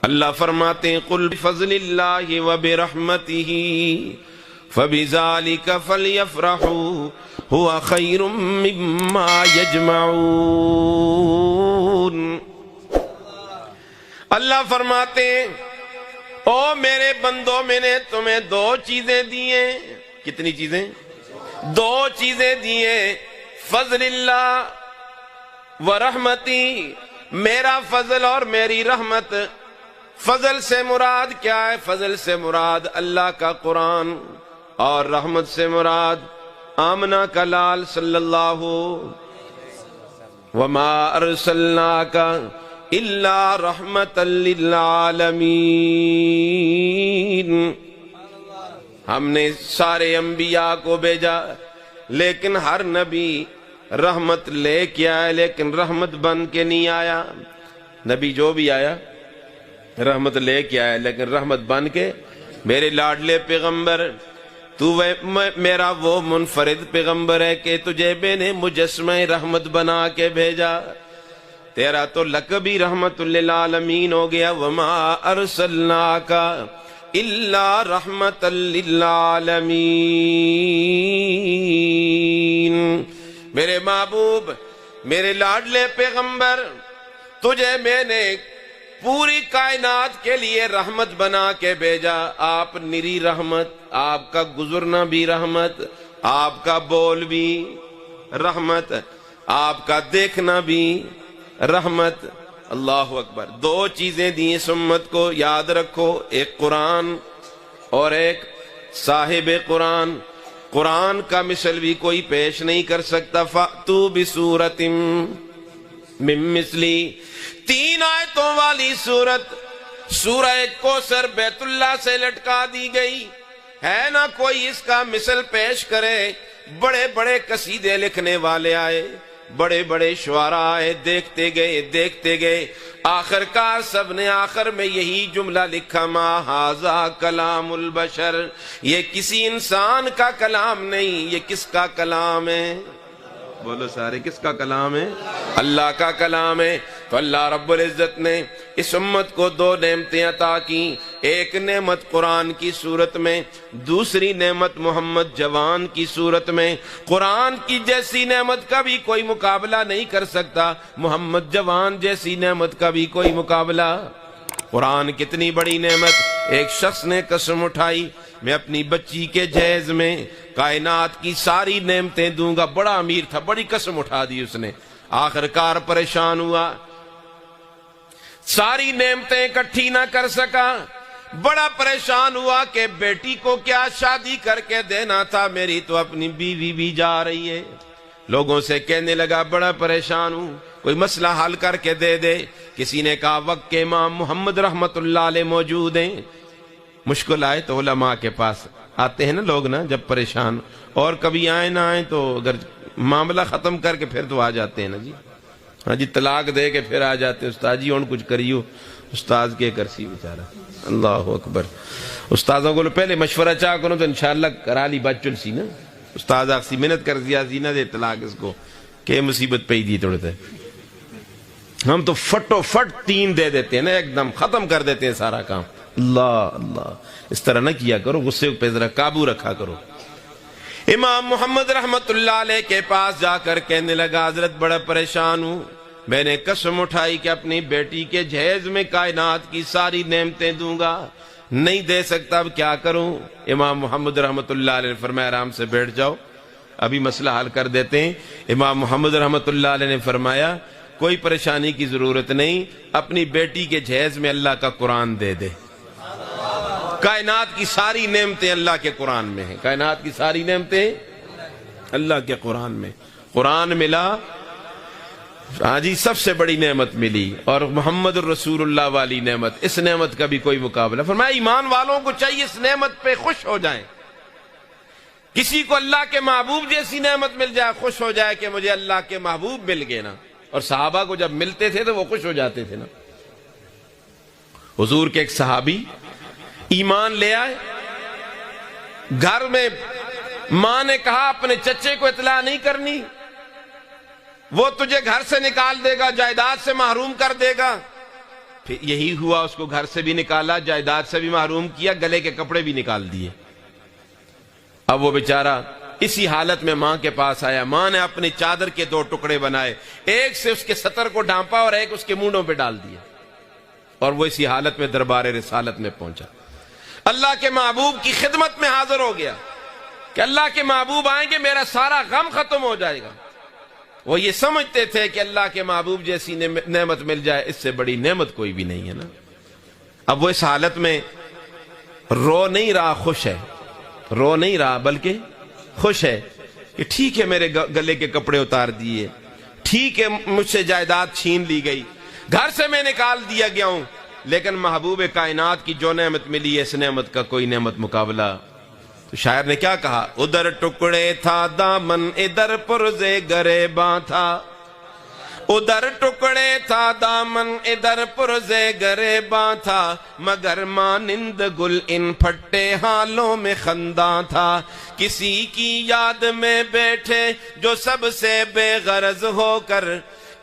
اللہ فرماتے ہیں قل بفضل اللہ وبرحمتہ فبذالک فلیفرحوا هو خیر مما یجمعون۔ اللہ فرماتے ہیں او میرے بندوں، میں نے تمہیں دو چیزیں دی ہیں۔ کتنی چیزیں؟ دو چیزیں دی ہیں، فضل اللہ ورحمتی، میرا فضل اور میری رحمت۔ فضل سے مراد کیا ہے؟ فضل سے مراد اللہ کا قرآن، اور رحمت سے مراد آمنہ کا لال صلی اللہ وما ارسلناک الا رحمتا للعالمین۔ ہم نے سارے انبیاء کو بھیجا، لیکن ہر نبی رحمت لے کے آیا، لیکن رحمت بن کے نہیں آیا۔ نبی جو بھی آیا رحمت لے کے آیا، لیکن رحمت بن کے۔ میرے لاڈلے پیغمبر، تو میرا وہ منفرد پیغمبر ہے کہ تجھے میں نے مجسمہ رحمت بنا کے بھیجا، تیرا تو لقب ہی رحمت للعالمین ہو گیا۔ وما ارسلناک الا رحمتا للعالمین۔ میرے محبوب، میرے لاڈلے پیغمبر، تجھے میں نے پوری کائنات کے لیے رحمت بنا کے بھیجا۔ آپ نری رحمت، آپ کا گزرنا بھی رحمت، آپ کا بول بھی رحمت، آپ کا دیکھنا بھی رحمت۔ اللہ اکبر۔ دو چیزیں دی اس امت کو، یاد رکھو، ایک قرآن اور ایک صاحب قرآن۔ قرآن کا مثل بھی کوئی پیش نہیں کر سکتا۔ فَأْتُوا بِسُورَةٍ مِّن مِّثْلِهِ، 3 آیتوں والی سورت، سورہ کوثر بیت اللہ سے لٹکا دی گئی ہے، نہ کوئی اس کا مثل پیش کرے۔ بڑے بڑے قصیدے لکھنے والے آئے، بڑے بڑے شعراء آئے، دیکھتے گئے، آخر کار سب نے آخر میں یہی جملہ لکھا، ما ھذا کلام البشر، یہ کسی انسان کا کلام نہیں، یہ کس کا کلام ہے؟ بولو سارے، کس کا کلام ہے؟ اللہ کا کلام ہے۔ تو اللہ رب العزت نے اس امت کو 2 نعمتیں عطا کی، ایک نعمت قرآن کی صورت میں، دوسری نعمت محمد جوان کی صورت میں۔ قرآن کی جیسی نعمت کا بھی کوئی مقابلہ نہیں کر سکتا، محمد جوان جیسی نعمت کا بھی کوئی مقابلہ۔ قرآن کتنی بڑی نعمت۔ ایک شخص نے قسم اٹھائی، میں اپنی بچی کے جہیز میں کائنات کی ساری نعمتیں دوں گا۔ بڑا امیر تھا، بڑی قسم اٹھا دی اس نے، آخر کار پریشان ہوا، ساری نعمتیں اکٹھی نہ کر سکا، بڑا پریشان ہوا کہ بیٹی کو کیا شادی کر کے دینا تھا، میری تو اپنی بیوی بھی جا رہی ہے۔ لوگوں سے کہنے لگا بڑا پریشان ہوں، کوئی مسئلہ حل کر کے دے دے۔ کسی نے کہا وقت کے امام محمد رحمت اللہ علیہ موجود ہیں۔ مشکل آئے تو علماء کے پاس آتے ہیں نا لوگ، نا جب پریشان، اور کبھی آئے نہ آئے تو اگر معاملہ ختم کر کے پھر تو آ جاتے ہیں نا جی، ہاں جی، طلاق دے کے پھر آ جاتے ہیں، استاد جی اور کچھ کریو، استاد کے کرسی بیچارہ۔ اللہ اکبر۔ استاذوں کو پہلے مشورہ چاہ کرو تو انشاءاللہ کرا لی بات چل سی نا، استاد آخسی محنت کر دیا زینہ دے طلاق اس کو، کہ مصیبت پہ ہی دی توڑتے ہیں۔ ہم تو فٹو فٹ 3 دے دیتے ہیں نا، ایک دم ختم کر دیتے ہیں سارا کام۔ اللہ اللہ، اس طرح نہ کیا کرو، غصے پہ ذرا قابو رکھا کرو۔ امام محمد رحمت اللہ علیہ کے پاس جا کر کہنے لگا حضرت بڑا پریشان ہوں، میں نے قسم اٹھائی کہ اپنی بیٹی کے جہیز میں کائنات کی ساری نعمتیں دوں گا، نہیں دے سکتا، اب کیا کروں؟ امام محمد رحمت اللہ علیہ نے فرمایا آرام سے بیٹھ جاؤ، ابھی مسئلہ حل کر دیتے ہیں۔ امام محمد رحمت اللہ علیہ نے فرمایا کوئی پریشانی کی ضرورت نہیں، اپنی بیٹی کے جہیز میں اللہ کا قرآن دے دے۔ کائنات کی ساری نعمتیں اللہ کے قرآن میں ہیں، کائنات کی ساری نعمتیں اللہ کے قرآن میں۔ قرآن ملا، ہاں جی، سب سے بڑی نعمت ملی، اور محمد الرسول اللہ والی نعمت، اس نعمت کا بھی کوئی مقابلہ۔ فرمایا ایمان والوں کو چاہیے اس نعمت پہ خوش ہو جائیں۔ کسی کو اللہ کے محبوب جیسی نعمت مل جائے، خوش ہو جائے کہ مجھے اللہ کے محبوب مل گئے نا۔ اور صحابہ کو جب ملتے تھے تو وہ خوش ہو جاتے تھے نا۔ حضور کے ایک صحابی ایمان لے آئے، گھر میں ماں نے کہا اپنے چچے کو اطلاع نہیں کرنی، وہ تجھے گھر سے نکال دے گا، جائیداد سے محروم کر دے گا۔ پھر یہی ہوا، اس کو گھر سے بھی نکالا، جائیداد سے بھی محروم کیا، گلے کے کپڑے بھی نکال دیے۔ اب وہ بیچارہ اسی حالت میں ماں کے پاس آیا۔ ماں نے اپنی چادر کے 2 ٹکڑے بنائے، ایک سے اس کے سطر کو ڈھانپا اور ایک اس کے مونڈوں پہ ڈال دیا، اور وہ اسی حالت میں دربار رسالت میں پہنچا۔ اللہ کے محبوب کی خدمت میں حاضر ہو گیا کہ اللہ کے محبوب آئیں گے، میرا سارا غم ختم ہو جائے گا۔ وہ یہ سمجھتے تھے کہ اللہ کے محبوب جیسی نعمت مل جائے، اس سے بڑی نعمت کوئی بھی نہیں ہے نا۔ اب وہ اس حالت میں رو نہیں رہا، خوش ہے، رو نہیں رہا بلکہ خوش ہے کہ ٹھیک ہے میرے گلے کے کپڑے اتار دیے، ٹھیک ہے مجھ سے جائیداد چھین لی گئی، گھر سے میں نکال دیا گیا ہوں، لیکن محبوب کائنات کی جو نعمت ملی ہے، اس نعمت کا کوئی نعمت مقابلہ۔ تو شاعر نے کیا کہا؟ ادھر ٹکڑے تھا دامن، ادھر پرزے گریباں تھا، ادھر ٹکڑے تھا دامن، ادھر پرزے گریباں تھا، مگر مانند گل ان پھٹے حالوں میں خنداں تھا، کسی کی یاد میں بیٹھے جو سب سے بے غرض ہو کر،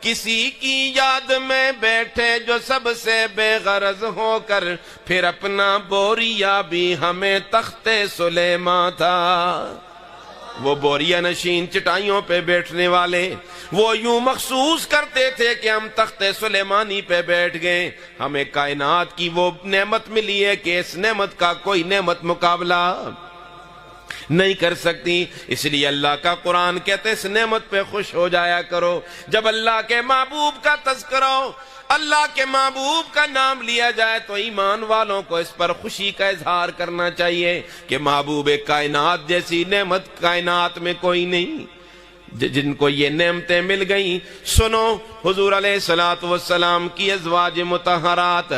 کسی کی یاد میں بیٹھے جو سب سے بے غرض ہو کر، پھر اپنا بوریا بھی ہمیں تخت سلیماں تھا۔ وہ بوریا نشین چٹائیوں پہ بیٹھنے والے وہ یوں محسوس کرتے تھے کہ ہم تخت سلیمانی پہ بیٹھ گئے، ہمیں کائنات کی وہ نعمت ملی ہے کہ اس نعمت کا کوئی نعمت مقابلہ نہیں کر سکتی۔ اس لیے اللہ کا قرآن کہتے ہیں اس نعمت پہ خوش ہو جایا کرو۔ جب اللہ کے محبوب کا تذکرہ ہو، اللہ کے محبوب کا نام لیا جائے، تو ایمان والوں کو اس پر خوشی کا اظہار کرنا چاہیے کہ محبوب کائنات جیسی نعمت کائنات میں کوئی نہیں۔ جن کو یہ نعمتیں مل گئیں، سنو حضور علیہ الصلوۃ والسلام کی ازواج مطہرات،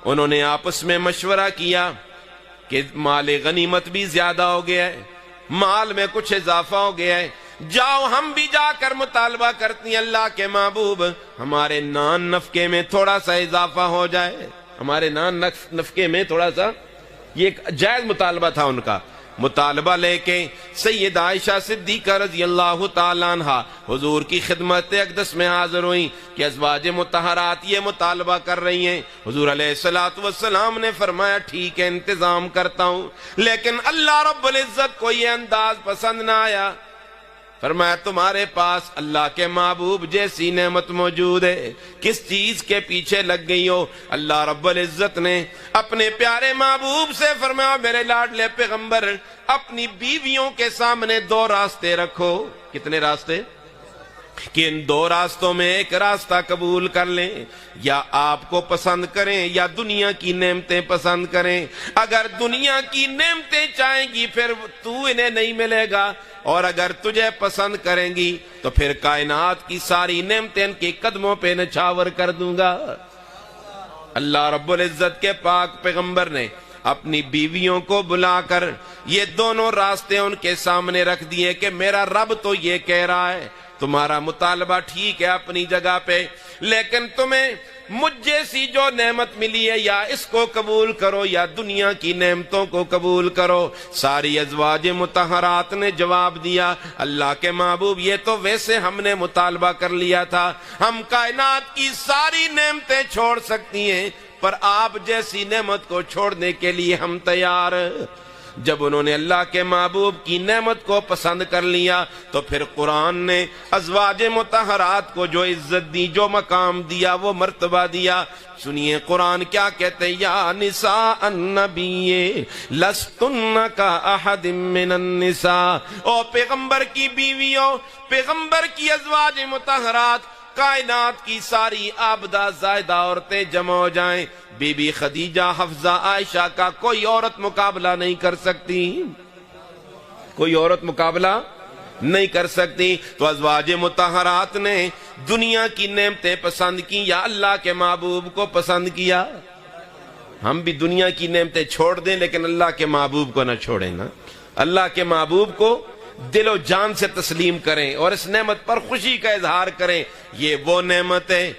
انہوں نے آپس میں مشورہ کیا کہ مال غنیمت بھی زیادہ ہو گیا ہے، مال میں کچھ اضافہ ہو گیا ہے، جاؤ ہم بھی جا کر مطالبہ کرتی ہیں اللہ کے محبوب ہمارے نان نفقے میں تھوڑا سا اضافہ ہو جائے، ہمارے نان نفقے میں تھوڑا سا، یہ ایک جائز مطالبہ تھا ان کا۔ مطالبہ لے کے سید عائشہ صدیقہ رضی اللہ تعالیٰ عنہ حضور کی خدمت اقدس میں حاضر ہوئیں کہ ازواج مطہرات یہ مطالبہ کر رہی ہیں۔ حضور علیہ الصلوۃ والسلام نے فرمایا ٹھیک ہے انتظام کرتا ہوں، لیکن اللہ رب العزت کو یہ انداز پسند نہ آیا۔ فرمایا تمہارے پاس اللہ کے محبوب جیسی نعمت موجود ہے، کس چیز کے پیچھے لگ گئی ہو؟ اللہ رب العزت نے اپنے پیارے محبوب سے فرمایا میرے لاڈلے پیغمبر اپنی بیویوں کے سامنے 2 راستے رکھو۔ کتنے راستے؟ کہ ان 2 راستوں میں ایک راستہ قبول کر لیں، یا آپ کو پسند کریں یا دنیا کی نعمتیں پسند کریں۔ اگر دنیا کی نعمتیں چاہیں گی پھر تو انہیں نہیں ملے گا، اور اگر تجھے پسند کریں گی تو پھر کائنات کی ساری نعمتیں ان کے قدموں پہ نچھاور کر دوں گا۔ اللہ رب العزت کے پاک پیغمبر نے اپنی بیویوں کو بلا کر یہ دونوں راستے ان کے سامنے رکھ دیے کہ میرا رب تو یہ کہہ رہا ہے تمہارا مطالبہ ٹھیک ہے اپنی جگہ پہ، لیکن تمہیں مجھ جیسی جو نعمت ملی ہے یا اس کو قبول کرو یا دنیا کی نعمتوں کو قبول کرو۔ ساری ازواج مطہرات نے جواب دیا اللہ کے محبوب یہ تو ویسے ہم نے مطالبہ کر لیا تھا، ہم کائنات کی ساری نعمتیں چھوڑ سکتی ہیں، پر آپ جیسی نعمت کو چھوڑنے کے لیے ہم تیار۔ جب انہوں نے اللہ کے محبوب کی نعمت کو پسند کر لیا تو پھر قرآن نے ازواج مطہرات کو جو عزت دی، جو مقام دیا، وہ مرتبہ دیا۔ سنیے قرآن کیا کہتے ہیں، یا نساء النبی لستن کا احد من النساء، او پیغمبر کی بیویوں، پیغمبر کی ازواج مطہرات، کائنات کی ساری عابدہ زائدہ عورتیں جمع ہو جائیں، بی بی خدیجہ، حفصہ، عائشہ کا کوئی عورت مقابلہ نہیں کر سکتی، کوئی عورت مقابلہ نہیں کر سکتی۔ تو ازواج مطہرات نے دنیا کی نعمتیں پسند کی یا اللہ کے محبوب کو پسند کیا؟ ہم بھی دنیا کی نعمتیں چھوڑ دیں لیکن اللہ کے محبوب کو نہ چھوڑیں نا، اللہ کے محبوب کو دل و جان سے تسلیم کریں اور اس نعمت پر خوشی کا اظہار کریں۔ یہ وہ نعمت ہے،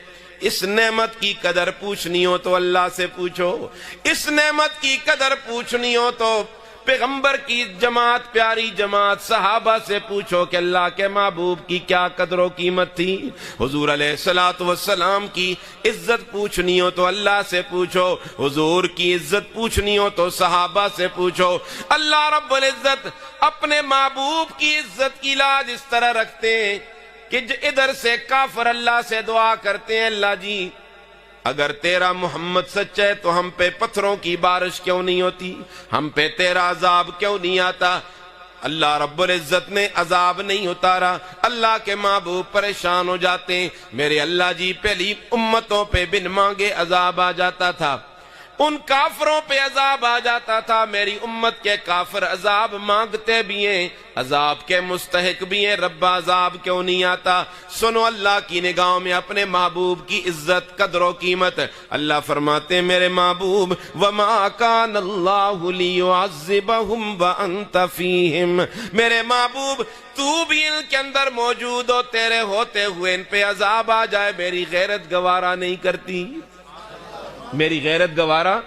اس نعمت کی قدر پوچھنی ہو تو اللہ سے پوچھو، اس نعمت کی قدر پوچھنی ہو تو پیغمبر کی جماعت، پیاری جماعت صحابہ سے پوچھو کہ اللہ کے محبوب کی کیا قدر و قیمت تھی۔ حضور علیہ الصلوۃ والسلام کی عزت پوچھنی ہو تو اللہ سے پوچھو، حضور کی عزت پوچھنی ہو تو صحابہ سے پوچھو۔ اللہ رب العزت اپنے محبوب کی عزت کی لاج اس طرح رکھتے ہیں کہ ادھر سے کافر اللہ سے دعا کرتے ہیں، اللہ جی اگر تیرا محمد سچ ہے تو ہم پہ پتھروں کی بارش کیوں نہیں ہوتی، ہم پہ تیرا عذاب کیوں نہیں آتا۔ اللہ رب العزت نے عذاب نہیں اتارا، اللہ کے محبوب پریشان ہو جاتے ہیں، میرے اللہ جی پہلی امتوں پہ بن مانگے عذاب آ جاتا تھا، ان کافروں پہ عذاب آ جاتا تھا، میری امت کے کافر عذاب مانگتے بھی ہیں، عذاب کے مستحق بھی ہیں، رب عذاب کیوں نہیں آتا؟ سنو اللہ کی نگاہوں میں اپنے محبوب کی عزت، قدر و قیمت۔ اللہ فرماتے ہیں میرے محبوب وَمَا كَانَ اللَّهُ لِيُعَذِّبَهُمْ وَأَنْتَ فِيهِمْ، میرے محبوب تو بھی ان کے اندر موجود ہو، تیرے ہوتے ہوئے ان پہ عذاب آ جائے، میری غیرت گوارا نہیں کرتی، میری غیرت گوارا۔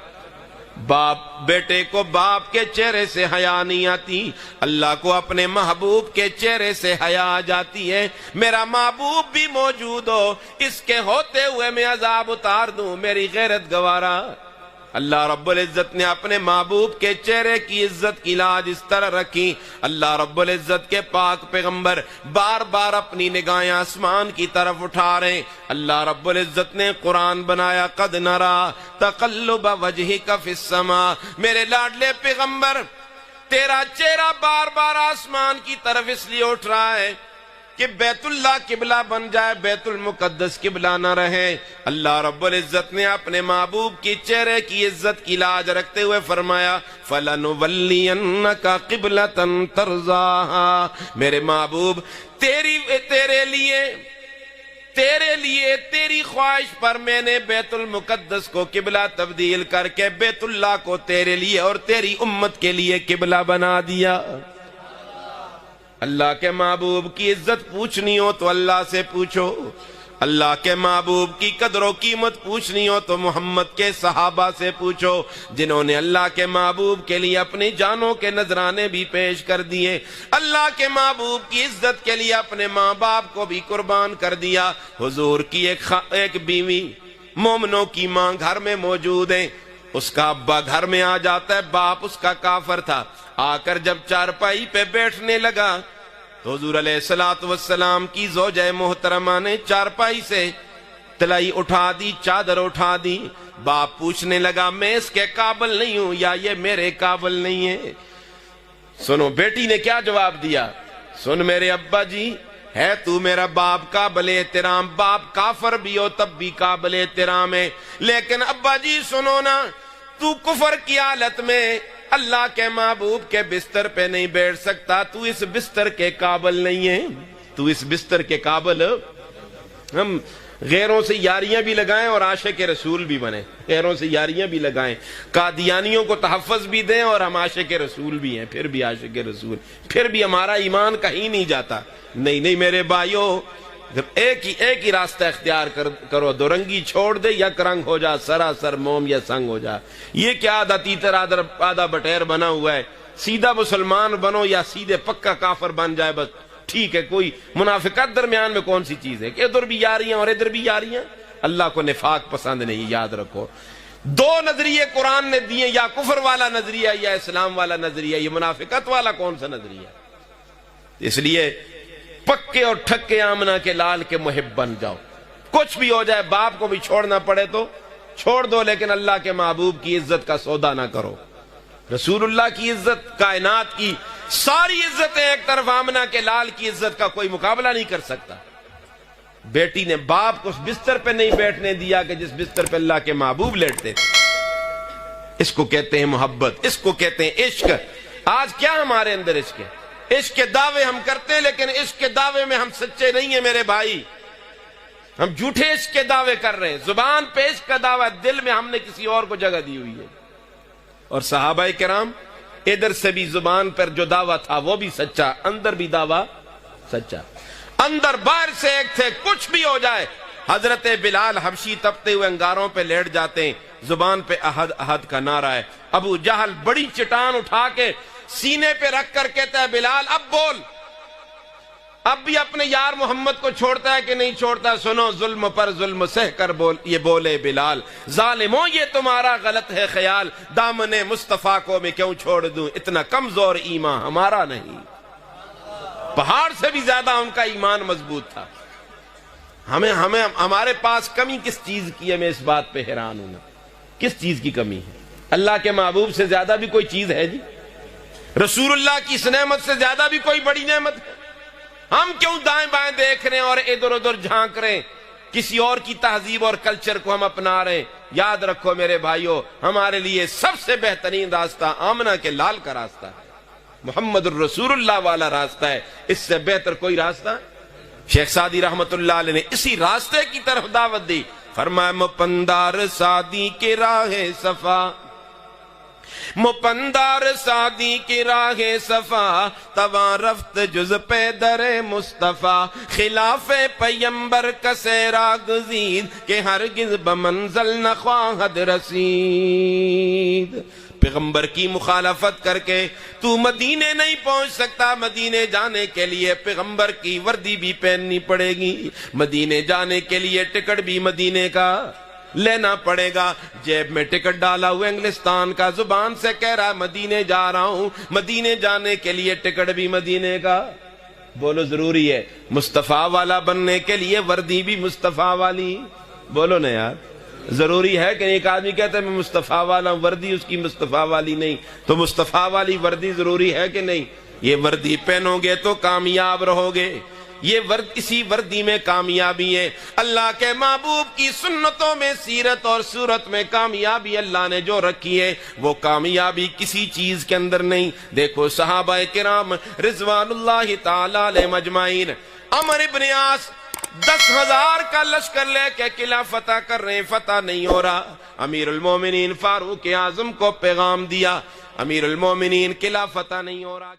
باپ بیٹے کو باپ کے چہرے سے حیا نہیں آتی، اللہ کو اپنے محبوب کے چہرے سے حیا آ جاتی ہے، میرا محبوب بھی موجود ہو، اس کے ہوتے ہوئے میں عذاب اتار دوں، میری غیرت گوارا۔ اللہ رب العزت نے اپنے محبوب کے چہرے کی عزت کی لاج اس طرح رکھی، اللہ رب العزت کے پاک پیغمبر بار بار اپنی نگاہیں آسمان کی طرف اٹھا رہے ہیں، اللہ رب العزت نے قرآن بنایا قد نرا تقلب وجہک فی السماء، میرے لاڈلے پیغمبر تیرا چہرہ بار بار آسمان کی طرف اس لیے اٹھ رہا ہے کہ بیت اللہ قبلہ بن جائے، بیت المقدس قبلہ نہ رہے۔ اللہ رب العزت نے اپنے محبوب کی چہرے کی عزت کی لاج رکھتے ہوئے فرمایا فَلَنُوَلِّيَنَّكَ قِبْلَةً تَرْضَاهَا، میرے محبوب تیرے لیے تیری خواہش پر میں نے بیت المقدس کو قبلہ تبدیل کر کے بیت اللہ کو تیرے لیے اور تیری امت کے لیے قبلہ بنا دیا۔ اللہ کے محبوب کی عزت پوچھنی ہو تو اللہ سے پوچھو، اللہ کے محبوب کی قدر و قیمت پوچھنی ہو تو محمد کے صحابہ سے پوچھو، جنہوں نے اللہ کے محبوب کے لیے اپنی جانوں کے نذرانے بھی پیش کر دیے، اللہ کے محبوب کی عزت کے لیے اپنے ماں باپ کو بھی قربان کر دیا۔ حضور کی ایک بیوی مومنوں کی ماں گھر میں موجود ہے، اس کا ابا گھر میں آ جاتا ہے، باپ اس کا کافر تھا، آ کر جب چارپائی پہ بیٹھنے لگا تو حضور علیہ الصلوۃ والسلام کی زوجہ محترمہ نے چارپائی سے تلائی اٹھا دی، چادر اٹھا دی، باپ پوچھنے لگا میں اس کے قابل نہیں ہوں یا یہ میرے قابل نہیں ہے؟ سنو بیٹی نے کیا جواب دیا، سن میرے ابا جی، ہے تو میرا باپ قابل احترام، باپ کافر بھی ہو تب بھی قابل احترام ہے، لیکن ابا جی سنو نا، تو کفر کی حالت میں اللہ کے محبوب کے بستر پہ نہیں بیٹھ سکتا، تو اس بستر کے قابل نہیں ہے، تو اس بستر کے قابل۔ ہم غیروں سے یاریاں بھی لگائیں اور عاشق رسول بھی بنیں، غیروں سے یاریاں بھی لگائیں، قادیانیوں کو تحفظ بھی دیں اور ہم عاشق رسول بھی ہیں، پھر بھی عاشق رسول، پھر بھی ہمارا ایمان کہیں نہیں جاتا۔ نہیں میرے بھائیوں، ایک ہی راستہ اختیار کرو، دو رنگی چھوڑ دے، یک رنگ ہو جا، سراسر موم یا سنگ ہو جا۔ یہ کیا آدھا تیتر آدھا بٹیر بنا ہوا ہے، سیدھا مسلمان بنو یا سیدھے پکا کافر بن جائے بس ٹھیک ہے، کوئی منافقت درمیان میں کون سی چیز ہے کہ ادھر بھی یاریاں اور ادھر بھی یاریاں؟ اللہ کو نفاق پسند نہیں، یاد رکھو۔ دو نظریے قرآن نے دیے، یا کفر والا نظریہ یا اسلام والا نظریہ، یہ منافقت والا کون سا نظریہ؟ اس لیے پکے اور ٹھکے آمنہ کے لال کے محب بن جاؤ، کچھ بھی ہو جائے، باپ کو بھی چھوڑنا پڑے تو چھوڑ دو، لیکن اللہ کے محبوب کی عزت کا سودا نہ کرو۔ رسول اللہ کی عزت، کائنات کی ساری عزتیں ایک طرف، آمنہ کے لال کی عزت کا کوئی مقابلہ نہیں کر سکتا۔ بیٹی نے باپ کو اس بستر پہ نہیں بیٹھنے دیا کہ جس بستر پہ اللہ کے محبوب لیٹتے تھے۔ اس کو کہتے ہیں محبت، اس کو کہتے ہیں عشق۔ آج کیا ہمارے اندر عشق ہے؟ عشق کے دعوے ہم کرتے ہیں، لیکن عشق کے دعوے میں ہم سچے نہیں ہیں میرے بھائی، ہم جھوٹے عشق کے دعوے کر رہے ہیں۔ زبان پہ عشق کا دعویٰ، دل میں ہم نے کسی اور کو جگہ دی ہوئی ہے۔ اور صحابہ کرام ادھر سے بھی زبان پر جو دعویٰ تھا وہ بھی سچا، اندر بھی دعویٰ سچا، اندر باہر سے ایک تھے، کچھ بھی ہو جائے۔ حضرت بلال حبشی تپتے ہوئے انگاروں پہ لیٹ جاتے ہیں، زبان پہ احد احد کا نعرہ ہے۔ ابو جہل بڑی چٹان اٹھا کے سینے پہ رکھ کر کہتا ہے بلال اب بول۔ اب بھی اپنے یار محمد کو چھوڑتا ہے کہ نہیں چھوڑتا؟ سنو، ظلم پر ظلم سہ کر یہ بولے بلال، ظالموں یہ تمہارا غلط ہے خیال، دامن مصطفیٰ کو میں کیوں چھوڑ دوں، اتنا کمزور ایمان ہمارا نہیں۔ پہاڑ سے بھی زیادہ ان کا ایمان مضبوط تھا۔ ہمارے پاس کمی کس چیز کی ہے؟ میں اس بات پہ حیران ہوں نا، کس چیز کی کمی ہے؟ اللہ کے محبوب سے زیادہ بھی کوئی چیز ہے جی؟ رسول اللہ کی اس نعمت سے زیادہ بھی کوئی بڑی نعمت ہے؟ ہم کیوں دائیں بائیں دیکھ رہے ہیں اور ادھر ادھر جھانک رہے ہیں؟ کسی اور کی تہذیب اور کلچر کو ہم اپنا رہے ہیں۔ یاد رکھو میرے بھائیو، ہمارے لیے سب سے بہترین راستہ آمنہ کے لال کا راستہ ہے، محمد الرسول اللہ والا راستہ ہے۔ اس سے بہتر کوئی راستہ؟ شیخ سعدی رحمت اللہ علیہ نے اسی راستے کی طرف دعوت دی، فرمایا مپندار سعدی کی راہ صفا، مپندار سعدی کی راہ صفا، تواں رفت جز پہ در مصطفیٰ، خلاف پیمبر کسے راہ گزید، کہ ہرگز بمنزل نہ خواہد رسید۔ پیغمبر کی مخالفت کر کے تو مدینے نہیں پہنچ سکتا، مدینے جانے کے لیے پیغمبر کی وردی بھی پہننی پڑے گی، مدینے جانے کے لیے ٹکٹ بھی مدینے کا لینا پڑے گا۔ جیب میں ٹکٹ ڈالا ہوا انگلستان کا، زبان سے کہہ رہا مدینے جا رہا ہوں، مدینے جانے کے لیے ٹکٹ بھی مدینے کا۔ بولو ضروری ہے مصطفیٰ والا بننے کے لیے وردی بھی مصطفیٰ والی؟ بولو نا یار، ضروری ہے کہ ایک آدمی کہتا ہے میں مصطفیٰ والا ہوں، وردی اس کی مصطفیٰ والی نہیں، تو مصطفیٰ والی وردی ضروری ہے کہ نہیں؟ یہ وردی پہنو گے تو کامیاب رہو گے، یہ اسی وردی میں کامیابی ہے۔ اللہ کے محبوب کی سنتوں میں، سیرت اور صورت میں کامیابی اللہ نے جو رکھی ہے، وہ کامیابی کسی چیز کے اندر نہیں۔ دیکھو صحابہ کرام رضوان اللہ تعالی علیہم اجمعین، عمرو بن عاص 10,000 کا لشکر لے کے قلعہ فتح کر رہے ہیں، فتح نہیں ہو رہا۔ امیر المومنین فاروق اعظم کو پیغام دیا، امیر المومنین قلعہ فتح نہیں ہو رہا۔